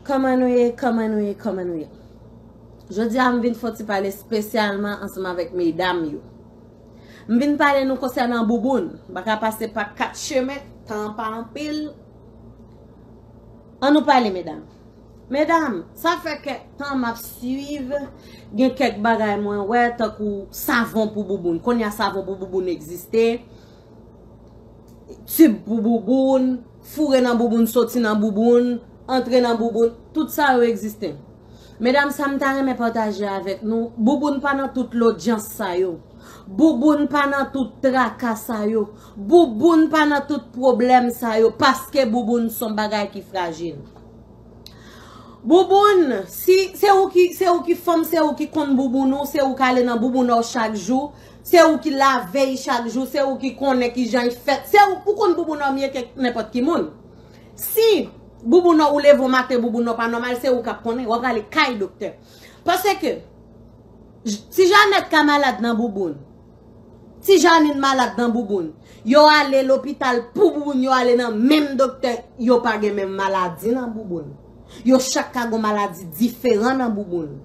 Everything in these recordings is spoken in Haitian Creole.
Comment nous y? Je dis à m'vin faut parler spécialement ensemble avec mesdames yo. M'vin parler nous concernant bouboune, baka passer par 4 chemins, temps pas en pile. On nous parle mesdames. Mesdames, ça fait que temps m'a suivre, gen quelques bagay moins ouais tant que savon pour bouboune, qu'on y a savon pour bouboune exister. Tube pour bouboune, fourrer dans bouboune, sortir dans bouboune, entrer dans bouboune, tout ça existe. Mesdames, ça me t'a partager avec nous. Bouboune pas dans toute l'audience ça yo. Bouboune pas dans tout tracas ça yo. Bouboune pas dans tout problème ça yo parce que bouboune son bagay qui fragile. Bouboune, si c'est où qui femme, c'est où qui compte bouboune, c'est où qui aller dans bouboune chaque jour. C'est où qui la veille chaque jour, c'est où qui connaît qui j'en fait, c'est où qu'on bouboune mieux que n'importe qui monde. Si bouboune ou lève au matin bouboune pas normal, c'est où qui connaît, ou va aller caille docteur. Parce que si Jeannette ka malade dans bouboune, si Jeannette malade dans bouboune, yo aller l'hôpital pour bouboune, yo aller dans même docteur, yo pas gen même maladie dans bouboune. Yo chaque ka gon maladie différent dans bouboune.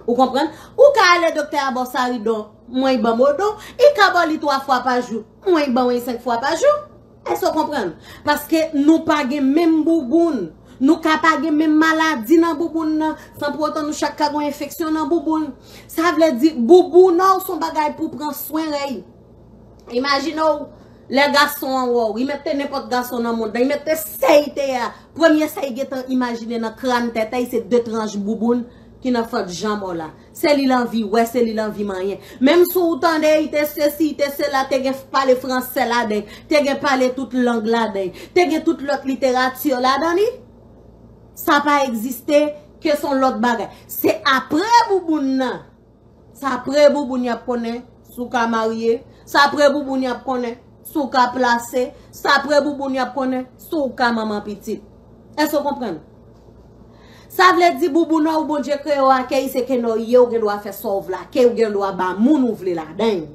Vous comprenez? Ou ka aller docteur Abossari don moins ban modo, il ka bon li 3 fois par jour, moins ban 5 fois par jour. Est-ce que vous comprenez? Parce que nous pas gen même bouboune, nous ka pas gen même maladie dans bouboune sans pour autant nous chaque ka gon infection dans bouboune. Ça veut dire bouboune son bagay pour prendre soin rey. Imaginez les garçons en haut, ils mettent n'importe garçon dans le monde, ils mettent 6 terre. Premier 6 imaginer dans crâne tête, c'est 2 tranches bouboune qui n'a fait de jambon là. C'est li l'envie, ouais, c'est li l'envie moyen. Même si vous tendez, il te ceci, te cela, te gen parler français là dedans, te gen parler toute langue là dedans, te gen toute l'autre littérature là dedans. Ça pas existé que son l'autre bagay. C'est après bouboune nan. C'est après bouboune y a connaît sou ka marié, c'est après bouboune y a connaît sou ka placé, c'est après bouboune y a connaît sou ka maman petite. Est-ce que vous comprenez? Ça veut dire bouboune ou bon Dieu créé à kay c'est que no yo gen doit faire sauve là, que gen doit ba moun ouvre la dingue.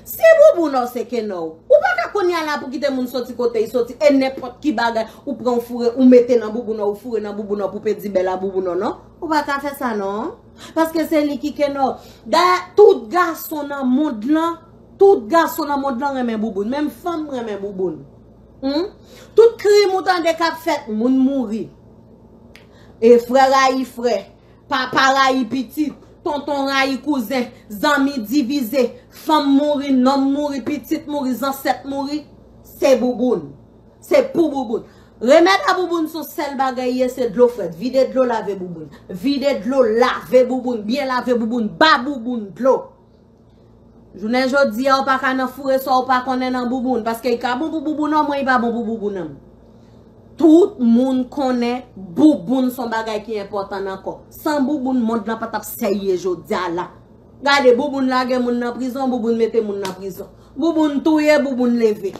Si bouboune c'est que no, ou pas ka konya là pour quitter moun sorti côté, sorti et n'importe qui bagay ou prend fourre ou mette dans bouboune ou fourre dans bouboune pour petit belle bouboune non. Ou pas ka faire ça non? Parce que c'est li qui que no. Tout garçon dans monde là, tout garçon dans monde là remen bouboune, même femme remen bouboune. Tout crime ou tant de cap fait moun mouri. Et frère aïe frère, papa aïe petit, tonton aïe cousin, zami divisé, femme mourir, non mourir, petite mourir, ancêtre mourir, c'est bouboune. C'est pour bouboune. Remettre à bouboune son seul bagaille, c'est de l'eau fraîche. Vide de l'eau, laver bouboune. Vide de l'eau, laver bouboune. Bien laver bouboune, bas bouboune de l'eau. Je ne dis pas qu'on a fourré ça ou pas qu'on est dans bouboune. Parce que il y a bon bouboune, moi il pas bon bouboune. Tout le monde connaît bouboune son bagay qui est important encore. Sans bouboune, monde n'a pas tap seye jodi là. Regardez bouboune la gen moun nan prison, bouboune mette moun nan prison. Bouboune touye, bouboune levé.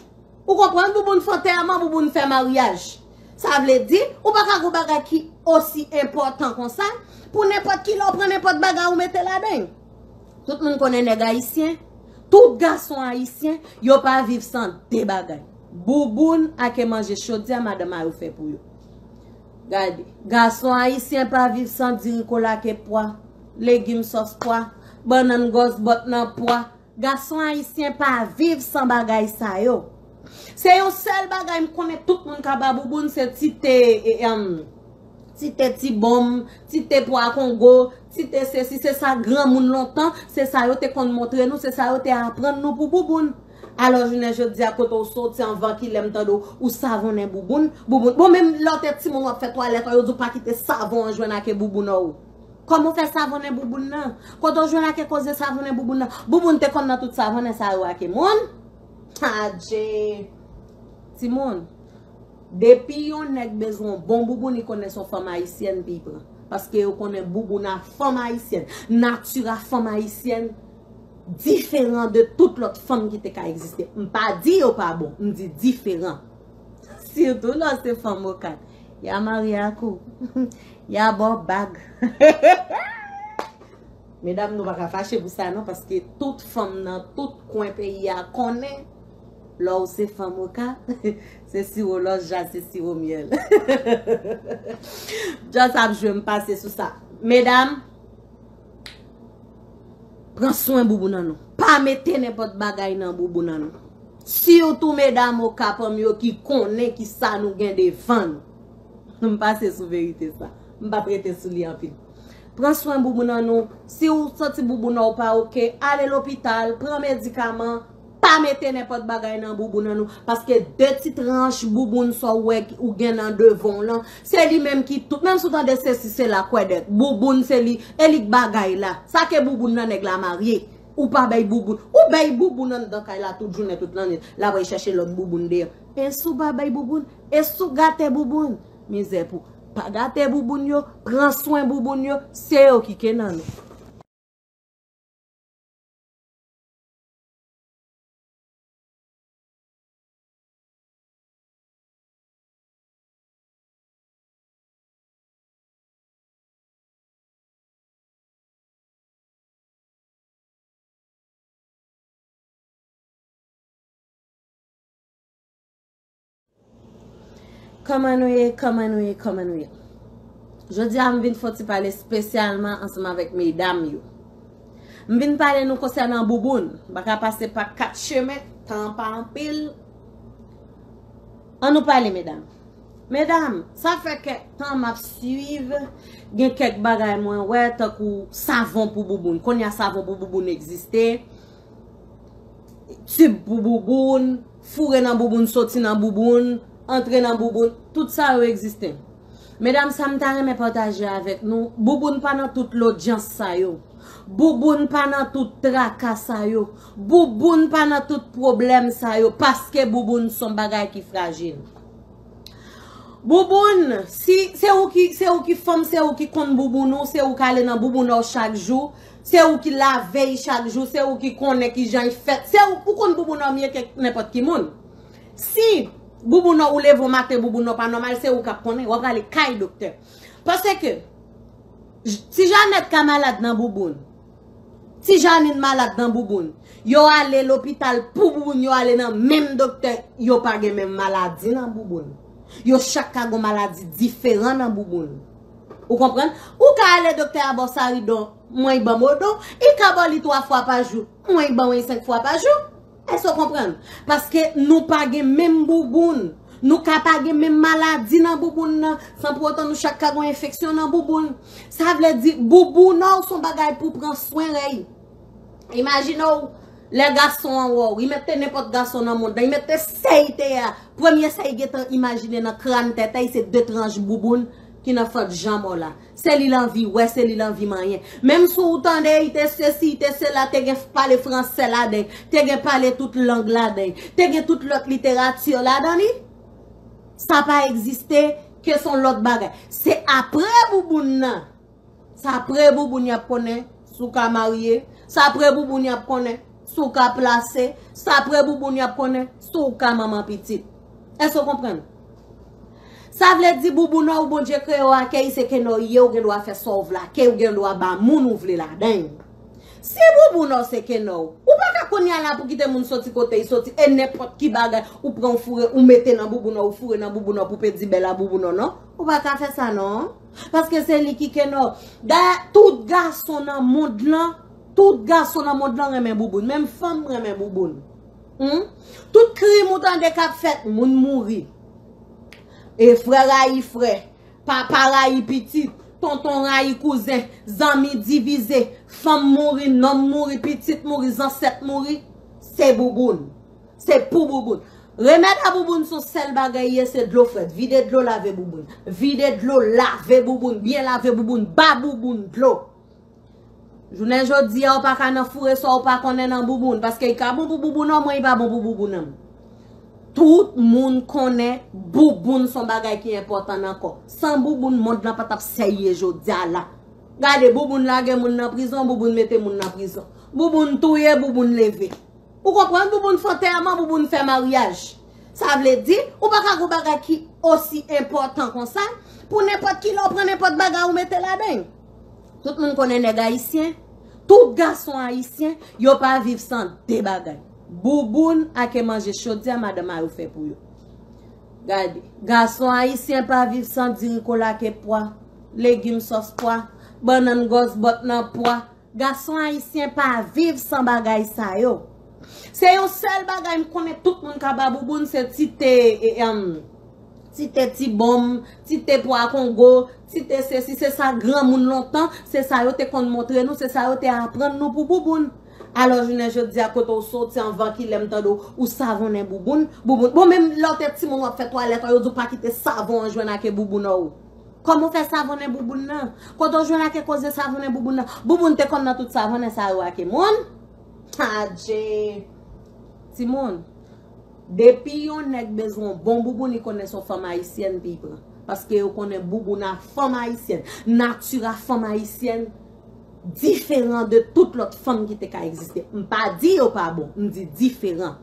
Ou comprenez bouboune fait enterrement, bouboune fait mariage. Ça veut dire ou pas ka go bagay qui aussi important comme ça pour n'importe qui l'on prend n'importe bagay ou mette là-dedans. Tout le monde connaît les haïtiens. Tout garçon haïtien, yo pas vivre sans des bagay. Bouboune a ke manger chaudia madame a fait pour yo. Regardez, garçon haïtien pas vivre sans diricola ke pois, légumes sauce pois, banane gosse bot nan pois. Garçon haïtien pas vivre sans bagay sa yo. C'est un seul bagay me connaît tout le monde ka ba bouboune c'est ti bombe, ti te pois Congo, ti te ceci c'est ça grand monde longtemps, c'est ça yo te kon montrer nous, c'est ça yo te apprendre nous pour bouboune. Alors je dis à côté au sorti en vent qui l'aime tando ou savon et bouboune. Bon même l'autre petit mon fait toilette yo dit pas quitter savon en joindre avec bouboune ou. Comment faire savon et bouboune nan? Quand on joindre avec cause savon et bouboune nan, bouboune te comme dans tout savon et ça avec mon. Adje. Simone. Depuis on a besoin bon bouboune il connaît son femme haïtienne pipe parce que on connaît bouboune na femme haïtienne, nature femme haïtienne. Différent de toute l'autre femme qui te ka existé. M'pas dit ou pas bon, me dit différent. Surtout là c'est femme au cadre. Ya mariakou. Ya bon bag. Mesdames, nous pas fâcher pour ça non parce que toute femme dans tout coin pays a connaît Là où c'est femme au cas, c'est sirop l'os, c'est sirop miel. Just ça, je vais me passer sur ça. Mesdames, prends soin boubou nan nou. Pas mettre n'importe bagaille nan boubou nan nou. Surtout mesdames au cas parmi yo qui connaît qui ça nous gain de vendre. Me passer sur vérité ça. Me pas prêter sous li en pile. Prends soin boubou nan nou. Si ou sorti boubou nan ou pas OK, allez l'hôpital, prends médicament. Pas mettre n'importe bagaille dans boubou nan nou parce que deux petites tranches bouboune so ou gen nan devant là c'est lui même qui tout même sous dans des c'est la quoi de bouboune c'est lui elik bagaille là ça que bouboune nan nèg la marié ou pas bay bouboune ou bay bouboune nan dans kay la toute journée toute l'année là va chercher l'autre bouboune derrière et sou ba bay bouboune et sou gâter bouboune misère pour pas gâter bouboune yo prends soin bouboune yo c'est eux qui kenan nou. Comment nous y. Je dis à m'vin faut parler spécialement ensemble avec mesdames yo. M'vin parler nous concernant bouboune, baka passer par 4 chemins, temps pas en pile. On nous parle mesdames. Mesdames, ça fait que temps m'a suivre, gen quelques bagages moins ouais tant que savon pour bouboune. Qu'on y a savon pour bouboune exister. Tube pour bouboune, fourrer dans bouboune, sortir dans bouboune. Entrer dans bouboune, tout ça a existé. Mesdames, ça me partager avec nous. Bouboune pas dans toute l'audience ça yo. Bouboune pas dans tout tracas ça yo. Bouboune pas dans tout problème ça yo parce que bouboune son bagay qui fragile. Bouboune, si c'est ou qui femme, c'est ou qui compte bouboune, c'est ou qui aller dans bouboune chaque jour, c'est ou qui la veille chaque jour, c'est ou qui connaît qui j'en fait, c'est ou compte bouboune mieux que n'importe qui monde. Si boubou non ou lève au matin boubou non pas normal c'est ou k'ap connaît ou va aller kay docteur parce que si Jeannette ka malade dans bouboune si Jeannette malade dans bouboune yo aller l'hôpital pour bouboune yo aller dans même docteur yo pas gen même maladie dans bouboune yo chaque ka gon maladie différent dans bouboune ou comprendre ou ka aller docteur à Bosaridon moins ban modon il ka bon li 3 fois par jour moins ban 5 fois par jour. Est-ce que vous comprenez? Parce que nous pas même bouboune. Nous pas même maladie dans bouboune. Sans pour autant nous chaque cas une infection dans bouboune. Ça veut dire bouboune son bagage pour prendre soin. Imaginez les garçons en haut. Ils mettent n'importe garçon dans le monde. Ils mettent 6 théâ. Premier 6 imaginez dans crâne tête. C'est 2 tranches bouboune qui n'a fait jambe là. C'est l'envie, ouais, c'est l'envie moyen. Même si vous entendez, il te ceci, il te cela, te gen parler français là-dedans, te gen parler toute langue là-dedans, te gen toute l'autre littérature là-dedans, ça pas existé que son l'autre bagage. C'est après bouboune nan. C'est après bouboune y a connaît, sou ka marié, c'est après bouboune y a connaît, sou ka placé, c'est après bouboune y a connaît, sou ka maman petite. Est-ce que vous comprenez? Ça veut dire boubou non ou bon Dieu créé ou akay c'est que non yo gen doit faire sauve là que ou gen doit ba moun ouvle la den. Si boubou non c'est que non ou pas ka konya là pour quitter moun sorti côté sorti et n'importe qui bagay ou prend fourrer ou mettre dans boubou non ou fourrer dans boubou non pour petit bella boubou non non ou pas ka faire ça non parce que c'est lui qui que non da tout garçon dans monde là tout garçon dans monde là remen boubou même femme remen boubou. Tout crime ou dans des cap fait moun mourir. Et frère aïe frère, papa aïe petit, tonton aïe cousin, zami divisé, femme mourir, non mourir, petite mourir, ancêtre mourir, c'est bouboune. C'est pour bouboune. Remettre à bouboune son sel bagaille, c'est de l'eau fraîche. Vide de l'eau, laver bouboune. Vide de l'eau, laver bouboune. Bien laver bouboune, bas bouboune de l'eau. Je ne dis pas pas qu'on a fourré ça ou pas qu'on est dans bouboune. Parce que il y a bon bouboune, moi il pas bon bouboune. Tout le monde connaît bouboune son bagay qui est important encore. Sans bouboune, monde n'a pas tap seye jodi là. Regardez bouboune la gen moun nan prison, bouboune mette moun nan prison. Bouboune touye, bouboune levé. Ou comprenez bouboune fait enterrement, bouboune fait mariage. Ça veut dire ou pas ka bagay qui aussi important comme ça pour n'importe qui l'on prend n'importe bagay ou mette là-dedans. Tout le monde connaît les haïtiens. Tout garçon haïtien, yo pas vivre sans des bagay. Bouboun a ke manger chaudia madame a fait pour yo. Regardez, garçon haïtien pas vivre sans dire cola ke pois, légumes sauce pois, banane gosse bot nan pois. Garçon haïtien pas vivre sans bagay sa yo. C'est un seul bagay me connaît tout le monde ka bouboun c'est ti bombe, ti te pois Congo, ti te ceci c'est ça grand monde longtemps, c'est ça yo te kon montrer nous, c'est ça yo te apprendre nous pour bouboun. Alors je dis à côté au sorti en vent qui l'aime tant ou savon en bouboun. Bon même l'autre petit moment fait toilette, yo dit pas quitter savon en joindre avec bouboun ou. Comment faire savon en bouboun nan? Quand on joindre avec cause savon en bouboun nan, bouboun te kon dans tout savon en ça ou avec mon. Adje. Simon. Depuis on a besoin bon bouboun il connaît son femme haïtienne pipe parce que on connaît bouboun na femme haïtienne, nature femme haïtienne. Différent de toute l'autre femme qui t'a existé. Pas dit ou pas bon, on dit différent.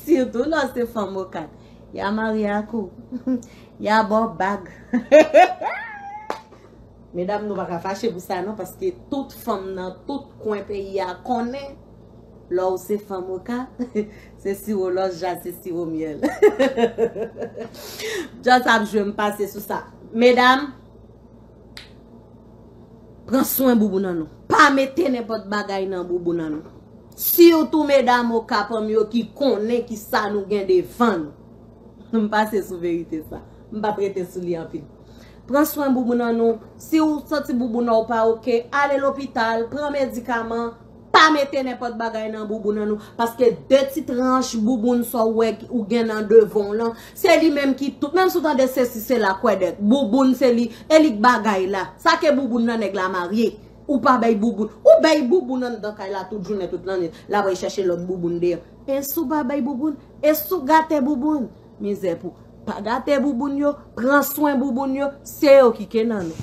Surtout là, c'est femme au cadre. Il y a Mariakou, il y a Bob Bag. Mesdames, nous ne pouvons pas fâcher pour ça, non, parce que toute femme dans tout coin pays a connaît. Là où c'est femme au cadre, c'est sirop l'os, c'est sirop miel. Je vais me passer sur ça. Mesdames, prends soin boubou nan nou. Pas mettez n'importe bagay nan boubou nan nou. Surtout mesdames au capam yo qui connaît qui ça nous gain devant. Nous passer sous vérité ça. M'pa prêter sous li en pile. Prends soin boubou nan nou. Si ou senti boubou nan ou pas OK, allez l'hôpital, prends médicament. Pas mettez n'importe bagay nan boubou nan nou parce que deux petites tranches boubou so ouais ou gen nan devant là, c'est lui même qui tout même sous dans de ceci c'est la quoi de boubou c'est lui elik bagay là. Ça que boubou nan nèg la marié ou pas bay boubou ou bay boubou nan dans kay la toute journée toute l'année là va chercher l'autre boubou derrière. Et sou ba bay boubou et sou gâter boubou misère pour pas gâter boubou yo, prends soin boubou yo, c'est eux qui kenan nou.